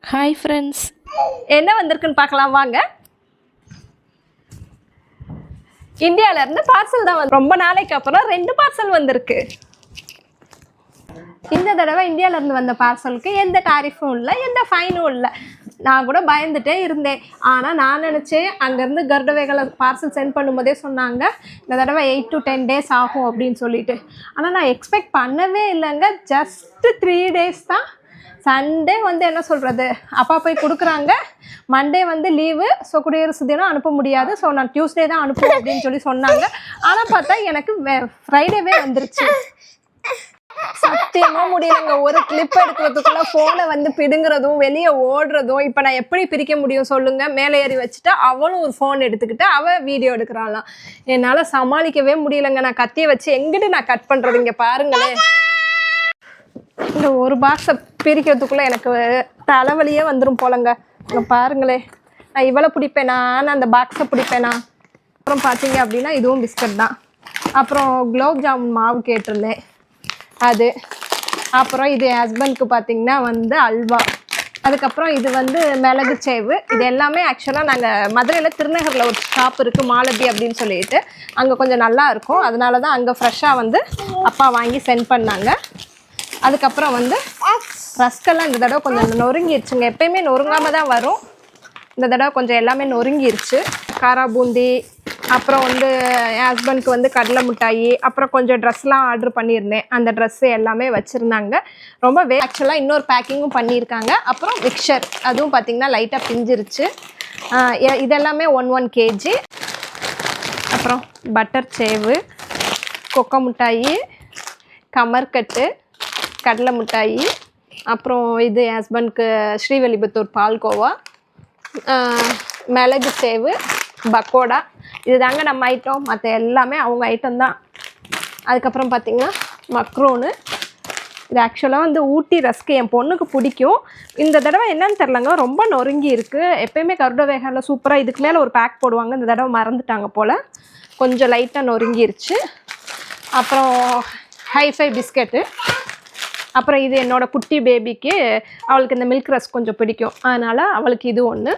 Hi friends, என்ன வந்திருக்குன்னு பார்க்கலாம் வாங்க. இந்தியாவிலேருந்து பார்சல் தான் ரொம்ப நாளைக்கு அப்புறம் 2 பார்சல் வந்திருக்கு. இந்த தடவை இந்தியாவிலேருந்து வந்த பார்சலுக்கு எந்த டாரிஃபும் இல்லை, எந்த ஃபைனும் இல்லை. நான் கூட பயந்துட்டே இருந்தேன். ஆனால் நான் நினச்சேன் அங்கேருந்து கருடவேகல பார்சல் சென்ட் பண்ணும்போதே சொன்னாங்க இந்த தடவை 8 to 10 days ஆகும் அப்படின்னு சொல்லிட்டு. ஆனால் நான் எக்ஸ்பெக்ட் பண்ணவே இல்லைங்க. ஜஸ்ட்டு 3 days தான். சண்டே வந்து என்ன சொல்கிறது, அப்பா போய் கொடுக்குறாங்க. மண்டே வந்து லீவு, ஸோ குடியரசு தினம் அனுப்ப முடியாது, ஸோ நான் டியூஸ்டே தான் அனுப்புவோம் அப்படின்னு சொல்லி சொன்னாங்க. ஆனால் பார்த்தா எனக்கு ஃப்ரைடேவே வந்துருச்சு. சத்தியமாக முடியலைங்க. ஒரு கிளிப் எடுக்கிறதுக்குள்ள ஃபோனை வந்து பிடுங்குறதும் வெளியே ஓடுறதும். இப்போ நான் எப்படி பிரிக்க முடியும் சொல்லுங்கள்? மேலே ஏறி வச்சுட்டு அவளும் ஒரு ஃபோன் எடுத்துக்கிட்டு அவள் வீடியோ எடுக்கிறாளாம். என்னால் சமாளிக்கவே முடியலைங்க. நான் கத்தியை வச்சு எங்கிட்டு நான் கட் பண்ணுறது? இங்கே பாருங்களேன், இந்த ஒரு பாக்ஸை பிரிக்கிறதுக்குள்ளே எனக்கு தலைவலியே வந்துடும் போலங்க. இங்கே பாருங்களேன், நான் இவ்வளோ பிடிப்பேனா, நான் அந்த பாக்ஸை பிடிப்பேனா? அப்புறம் பார்த்தீங்க அப்படின்னா இதுவும் பிஸ்கட் தான். அப்புறம் குலோப் ஜாமுன் மாவு கேட்டிருந்தேன், அது. அப்புறம் இது என் ஹஸ்பண்ட்க்கு பார்த்திங்கன்னா வந்து அல்வா. அதுக்கப்புறம் இது வந்து மிளகு சேவு. இது எல்லாமே ஆக்சுவலாக நாங்கள் மதுரையில் திருநகரில் ஒரு ஷாப் இருக்குது, மாலதி அப்படின்னு சொல்லிட்டு. அங்கே கொஞ்சம் நல்லா இருக்கும், அதனால தான் அங்கே ஃப்ரெஷ்ஷாக வந்து அப்பா வாங்கி சென்ட் பண்ணாங்க. அதுக்கப்புறம் வந்து ரஸ்கெல்லாம் இந்த தடவை கொஞ்சம் நொறுங்கிருச்சுங்க. எப்பயுமே நொறுங்காமல் தான் வரும், இந்த தடவை கொஞ்சம் எல்லாமே நொறுங்கிருச்சு. காரா பூந்தி, அப்புறம் வந்து என் ஹஸ்பண்ட்க்கு வந்து கடலை மிட்டாயி, அப்புறம் கொஞ்சம் ட்ரெஸ்லாம் ஆர்டர் பண்ணியிருந்தேன். அந்த ட்ரெஸ்ஸு எல்லாமே வச்சுருந்தாங்க. ரொம்ப ஆக்சுவலாக இன்னொரு பேக்கிங்கும் பண்ணியிருக்காங்க. அப்புறம் மிக்சர், அதுவும் பார்த்திங்கன்னா லைட்டாக பிஞ்சிருச்சு. இதெல்லாமே 1 kg. அப்புறம் பட்டர் சேவு, கொக்கோ மிட்டாயி, கமர்கட்டு, கடலை மிட்டாயி, அப்புறம் இது என் ஹஸ்பண்ட்க்கு ஸ்ரீவல்லிபுத்தூர் பால்கோவா, மிளகு சேவு, பக்கோடா. இது தாங்க நம்ம ஐட்டம். மற்ற எல்லாமே அவங்க ஐட்டம் தான். அதுக்கப்புறம் பார்த்திங்கன்னா மக்ரோனு. இது ஆக்சுவலாக வந்து ஊட்டி ரஸ்க்கு என் பொண்ணுக்கு பிடிக்கும். இந்த தடவை என்னன்னு தெரிலங்க, ரொம்ப நொறுங்கி இருக்குது. எப்போயுமே கருடவேகனில் சூப்பராக இதுக்கு மேலே ஒரு பேக் போடுவாங்க, இந்த தடவை மறந்துட்டாங்க போல். கொஞ்சம் லைட்டாக நொறுங்கிருச்சு. அப்புறம் ஹைஃபை பிஸ்கெட்டு. அப்புறம் இது என்னோடய குட்டி பேபிக்கு, அவளுக்கு இந்த மில்க் ரஸ்க் கொஞ்சம் பிடிக்கும், அதனால் அவளுக்கு இது ஒன்று.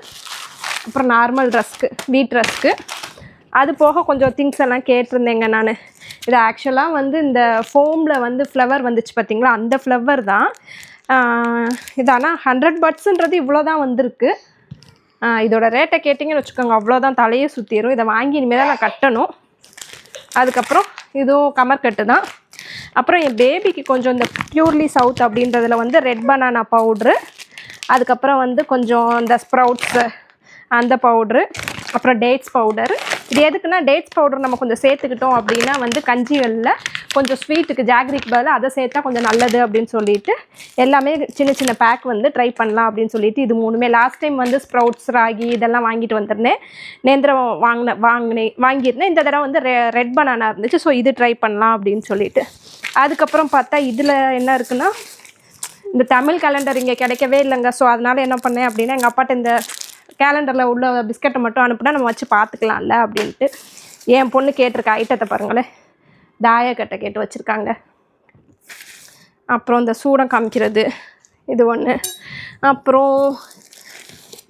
அப்புறம் நார்மல் ரஸ்க்கு, வீட் ரஸ்க்கு. அது போக கொஞ்சம் திங்ஸ் எல்லாம் கேட்டிருந்தேங்க நான். இது ஆக்சுவலாக வந்து இந்த ஃபோமில் வந்து ஃப்ளவர் வந்துச்சு பார்த்திங்களா, அந்த ஃப்ளவர் தான் இது. ஆனால் 100 பட்ஸுன்றது இவ்வளோ தான் வந்திருக்கு. இதோட ரேட்டை கேட்டிங்கன்னு வச்சுக்கோங்க, அவ்வளோதான், தலையே சுற்றிடும். இதை வாங்கி இனிமேல் தான் நான் கட்டணும். அதுக்கப்புறம் இதுவும் கமர்கட்டு தான். அப்புறம் என் பேபிக்கு கொஞ்சம் இந்த பியூர்லி சவுத் அப்படின்றதுல வந்து ரெட் பனானா பவுட்ரு, அதுக்கப்புறம் வந்து கொஞ்சம் இந்த ஸ்ப்ரவுட்ஸு அந்த பவுட்ரு, அப்புறம் டேட்ஸ் பவுடரு. இது எதுக்குன்னா, டேட்ஸ் பவுடர் நம்ம கொஞ்சம் சேர்த்துக்கிட்டோம் அப்படின்னா வந்து கஞ்சிகளில் கொஞ்சம் ஸ்வீட்டுக்கு ஜாகரிக்கு பதிலாக அதை சேர்த்தா கொஞ்சம் நல்லது அப்படின்னு சொல்லிட்டு எல்லாமே சின்ன சின்ன பேக் வந்து ட்ரை பண்ணலாம் அப்படின்னு சொல்லிட்டு இது 3மே. லாஸ்ட் டைம் வந்து ஸ்ப்ரவுட்ஸ், ராகி இதெல்லாம் வாங்கிட்டு வந்திருந்தேன். நேந்திரம் வாங்கியிருந்தேன். இந்த தடவை வந்து ரெட் பனானா இருந்துச்சு, ஸோ இது ட்ரை பண்ணலாம் அப்படின்னு சொல்லிட்டு. அதுக்கப்புறம் பார்த்தா இதில் என்ன இருக்குன்னா, இந்த தமிழ் கேலண்டர் இங்கே கிடைக்கவே இல்லைங்க. ஸோ அதனால் என்ன பண்ணேன் அப்படின்னா, எங்கள் அப்பாட்ட இந்த கேலண்டரில் உள்ள பிஸ்கெட்டை மட்டும் அனுப்புனா நம்ம வச்சு பார்த்துக்கலாம்ல அப்படின்ட்டு. என் பொண்ணு கேட்டிருக்க ஐட்டத்தை பாருங்களேன், தாயக்கட்டை கேட்டு வச்சுருக்காங்க. அப்புறம் இந்த சூடம் காமிக்கிறது இது ஒன்று. அப்புறம்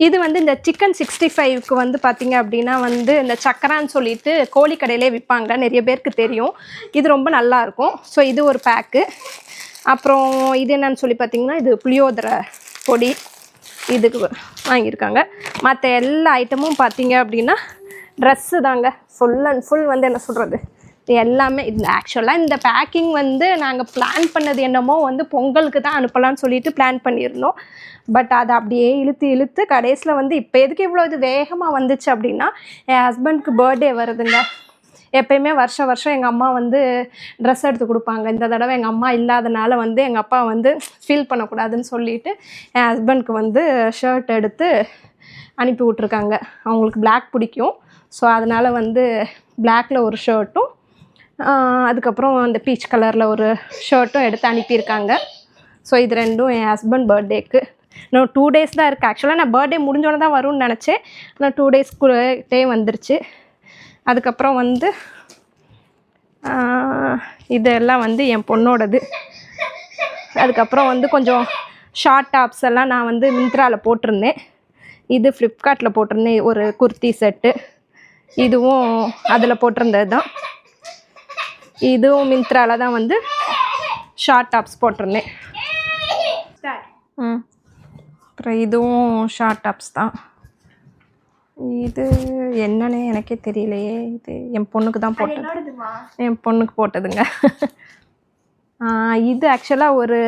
இது வந்து இந்த சிக்கன் 65க்கு வந்து பார்த்திங்க அப்படின்னா வந்து இந்த சக்கரான்னு சொல்லிட்டு கோழிக்கடையிலே விற்பாங்க, நிறைய பேருக்கு தெரியும். இது ரொம்ப நல்லாயிருக்கும். ஸோ இது ஒரு பேக்கு. அப்புறம் இது என்னன்னு சொல்லி பார்த்திங்கன்னா, இது புளியோதரை பொடி, இதுக்கு வாங்கியிருக்காங்க. மற்ற எல்லா ஐட்டமும் பார்த்திங்க அப்படின்னா ட்ரெஸ்ஸு தாங்க. ஃபுல் அண்ட் ஃபுல் வந்து என்ன சொல்கிறது, எல்லாமே. இந்த ஆக்சுவலாக இந்த பேக்கிங் வந்து நாங்கள் பிளான் பண்ணது என்னமோ வந்து பொங்கலுக்கு தான் அனுப்பலான்னு சொல்லிட்டு பிளான் பண்ணியிருந்தோம். பட் அதை அப்படியே இழுத்து கடைசியில் வந்து இப்போ எதுக்கு இவ்வளோ இது வேகமாக வந்துச்சு அப்படின்னா, என் ஹஸ்பண்ட்க்கு பர்த்டே வருதுங்க. எப்போயுமே வருஷம் எங்கள் அம்மா வந்து ட்ரெஸ் எடுத்து கொடுப்பாங்க. இந்த தடவை எங்கள் அம்மா இல்லாதனால வந்து எங்கள் அப்பா வந்து ஃபீல் பண்ணக்கூடாதுன்னு சொல்லிட்டு என் ஹஸ்பண்ட்க்கு வந்து ஷர்ட் எடுத்து அனுப்பி விட்ருக்காங்க. அவங்களுக்கு பிளாக் பிடிக்கும், ஸோ அதனால் வந்து பிளாக்கில் ஒரு ஷர்ட்டும், அதுக்கப்புறம் அந்த பீச் கலரில் ஒரு ஷர்ட்டும் எடுத்து அனுப்பியிருக்காங்க. ஸோ இது 2ம் என் ஹஸ்பண்ட் பர்த்டேக்கு. இன்னும் 2 days தான் இருக்குது. ஆக்சுவலாக நான் பர்த்டே முடிஞ்சோன்னு தான் வரும்னு நினச்சேன், ஆனால் 2 daysக்குள்ளே வந்துருச்சு. அதுக்கப்புறம் வந்து இதெல்லாம் வந்து என் பொண்ணோடது. அதுக்கப்புறம் வந்து கொஞ்சம் ஷார்ட் டாப்ஸ் எல்லாம் நான் வந்து மிந்த்ராவில் போட்டிருந்தேன். இது ஃப்ளிப்கார்ட்டில் போட்டிருந்தேன் ஒரு குர்த்தி செட்டு. இதுவும் அதில் போட்டிருந்தது தான். இதுவும் மிந்த்ராவில் தான் வந்து ஷார்ட் டாப்ஸ் போட்டிருந்தேன். அப்புறம் இதுவும் ஷார்ட் டாப்ஸ் தான். இது என்னன்னு எனக்கே தெரியலையே. இது என் பொண்ணுக்கு தான் போட்டது. என் பொண்ணுக்கு போட்டதுங்க. இது ஆக்சுவலாக ஒரு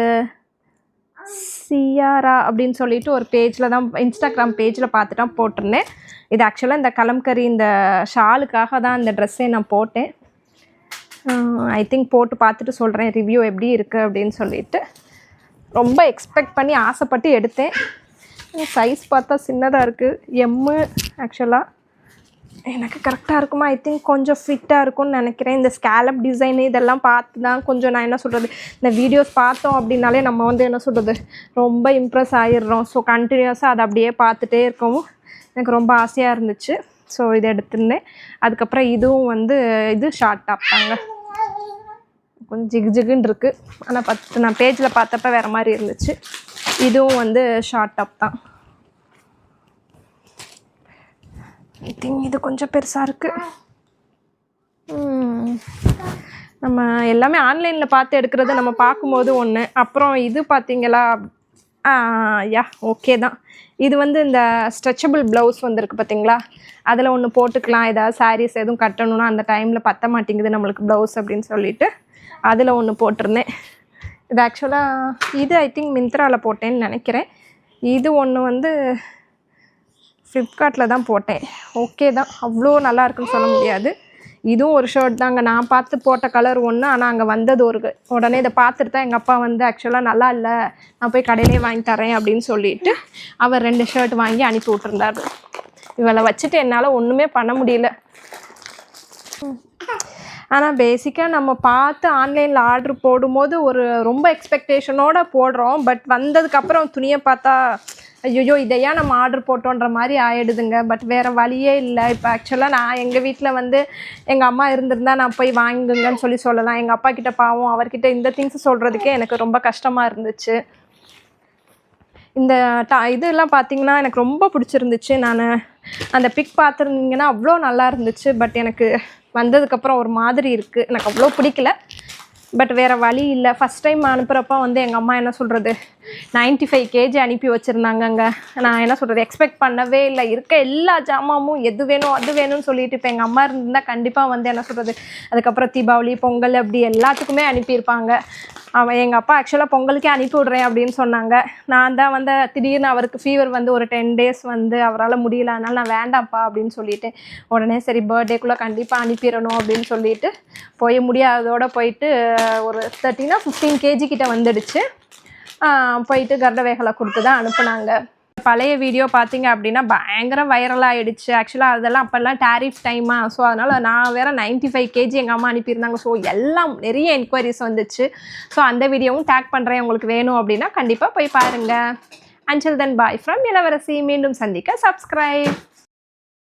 சியாரா அப்படின்னு சொல்லிட்டு ஒரு பேஜில் தான், இன்ஸ்டாகிராம் பேஜில் பார்த்துட்டு தான் போட்டிருந்தேன். இது ஆக்சுவலாக இந்த கலம்கரி இந்த ஷாலுக்காக தான் இந்த ட்ரெஸ்ஸே நான் போட்டேன். ஐ திங்க் போட்டு பார்த்துட்டு சொல்கிறேன் ரிவ்யூ எப்படி இருக்குது அப்படின்னு சொல்லிட்டு. ரொம்ப எக்ஸ்பெக்ட் பண்ணி ஆசைப்பட்டு எடுத்தேன். சைஸ் பார்த்தா சின்னதாக இருக்குது. எம்மு ஆக்சுவலாக எனக்கு கரெக்டாக இருக்குமா? ஐ திங்க் கொஞ்சம் ஃபிட்டாக இருக்கும்னு நினைக்கிறேன். இந்த ஸ்கேலப் டிசைனு இதெல்லாம் பார்த்து தான் கொஞ்சம் நான் என்ன சொல்கிறது, இந்த வீடியோஸ் பார்த்தோம் அப்படின்னாலே நம்ம வந்து என்ன சொல்கிறது ரொம்ப இம்ப்ரெஸ் ஆகிடுறோம். ஸோ கண்டினியூஸாக அதை அப்படியே பார்த்துட்டே இருக்கவும் எனக்கு ரொம்ப ஆசையாக இருந்துச்சு. ஸோ இதை எடுத்திருந்தேன். அதுக்கப்புறம் இதுவும் வந்து இது ஷார்ட் டாப் தாங்க. கொஞ்சம் ஜிகு ஜிகுன்னு இருக்குது. ஆனால் நான் பேஜில் பார்த்தப்ப வேறு மாதிரி இருந்துச்சு. இதுவும் வந்து ஷார்ட் டாப் தான். ஐ திங்க் இது கொஞ்சம் பெருசாக இருக்குது. நம்ம எல்லாமே ஆன்லைனில் பார்த்து எடுக்கிறது நம்ம பார்க்கும்போது ஒன்று. அப்புறம் இது பார்த்தீங்களா? யா ஓகே தான். இது வந்து இந்த ஸ்ட்ரெச்சபிள் ப்ளவுஸ் வந்துருக்கு பார்த்தீங்களா? அதில் ஒன்று போட்டுக்கலாம். ஏதாவது சாரீஸ் எதுவும் கட்டணும்னா அந்த டைமில் பற்ற மாட்டேங்குது நம்மளுக்கு ப்ளவுஸ் அப்படின்னு சொல்லிட்டு அதில் ஒன்று போட்டிருந்தேன். இது ஆக்சுவலாக இது ஐ திங்க் மிந்த்ராவில் போட்டேன்னு நினைக்கிறேன். இது ஒன்று வந்து ஃப்ளிப்கார்ட்டில் தான் போட்டேன். ஓகே தான், அவ்வளோ நல்லா இருக்குன்னு சொல்ல முடியாது. இதுவும் ஒரு ஷர்ட் தாங்க. நான் பார்த்து போட்ட கலர் ஒன்று, ஆனால் அங்கே வந்தது ஒரு. உடனே இதை பார்த்துட்டு தான் எங்கள் அப்பா வந்து ஆக்சுவலாக நல்லா இல்லை, நான் போய் கடையிலே வாங்கி தரேன் அப்படின்னு சொல்லிட்டு அவர் 2 ஷர்ட் வாங்கி அனுப்பி விட்டுருந்தாரு. இவளை வச்சுட்டு என்னால் ஒன்றுமே பண்ண முடியல. ஆனால் பேசிக்காக நம்ம பார்த்து ஆன்லைனில் ஆர்டர் போடும்போது ஒரு ரொம்ப எக்ஸ்பெக்டேஷனோடு போடுறோம். பட் வந்ததுக்கப்புறம் துணியை பார்த்தா ஐயோ இதையா நம்ம ஆர்டர் போட்டோன்ற மாதிரி ஆகிடுதுங்க. பட் வேறு வழியே இல்லை. இப்போ ஆக்சுவலாக நான் எங்கள் வீட்டில் வந்து எங்கள் அம்மா இருந்திருந்தா நான் போய் வாங்குங்கன்னு சொல்லலாம். எங்கள் அப்பா கிட்ட பாவம் அவர்கிட்ட இந்த திங்ஸ் சொல்கிறதுக்கே எனக்கு ரொம்ப கஷ்டமாக இருந்துச்சு. இந்த இதெல்லாம் பார்த்திங்கன்னா எனக்கு ரொம்ப பிடிச்சிருந்துச்சு. நான் அந்த பிக் பார்த்துருந்தீங்கன்னா அவ்வளோ நல்லா இருந்துச்சு. பட் எனக்கு வந்ததுக்கப்புறம் ஒரு மாதிரி இருக்குது. எனக்கு அவ்வளோ பிடிக்கல. பட் வேறு வழி இல்லை. ஃபஸ்ட் டைம் அனுப்புகிறப்ப வந்து எங்கள் அம்மா என்ன சொல்கிறது 95 kg அனுப்பி வச்சுருந்தாங்கங்க. நான் என்ன சொல்கிறது எக்ஸ்பெக்ட் பண்ணவே இல்லை. இருக்க எல்லா ஜாமாமும் எது வேணும் அது வேணும்னு சொல்லிட்டு இப்போ எங்கள் அம்மா இருந்தால் கண்டிப்பாக வந்து என்ன சொல்கிறது அதுக்கப்புறம் தீபாவளி பொங்கல் அப்படி எல்லாத்துக்குமே அனுப்பியிருப்பாங்க. எங்கள் அப்பா ஆக்சுவலாக பொங்கலுக்கே அனுப்பி விட்றேன் அப்படின்னு சொன்னாங்க. நான் தான் வந்து திடீர்னு அவருக்கு ஃபீவர் வந்து ஒரு 10 days வந்து அவரால் முடியல, அதனால் நான் வேண்டாம்ப்பா அப்படின்னு சொல்லிவிட்டேன். உடனே சரி பர்த்டேக்குள்ளே கண்டிப்பாக அனுப்பிடணும் அப்படின்னு சொல்லிட்டு போய் முடியாதோடு போயிட்டு ஒரு 15 kg கிட்ட வந்துடுச்சு. போயிட்டு கர்டவேகலை கொடுத்து தான் அனுப்புனாங்க. பழைய வீடியோ பார்த்தீங்க அப்படின்னா பயங்கர வைரலாக ஆகிடுச்சு. ஆக்சுவலாக அதெல்லாம் அப்போல்லாம் டேரிஃப் டைமாக. ஸோ அதனால் நான் வேறு 95 kg எங்கள் அம்மா அனுப்பியிருந்தாங்க. ஸோ எல்லாம் நிறைய என்கொயரிஸ் வந்துச்சு. ஸோ அந்த வீடியோவும் டேக் பண்ணுறேன். உங்களுக்கு வேணும் அப்படின்னா கண்டிப்பாக போய் பாருங்கள். Until then, bye from இளவரசி. மீண்டும் சந்திக்க சப்ஸ்கிரைப்.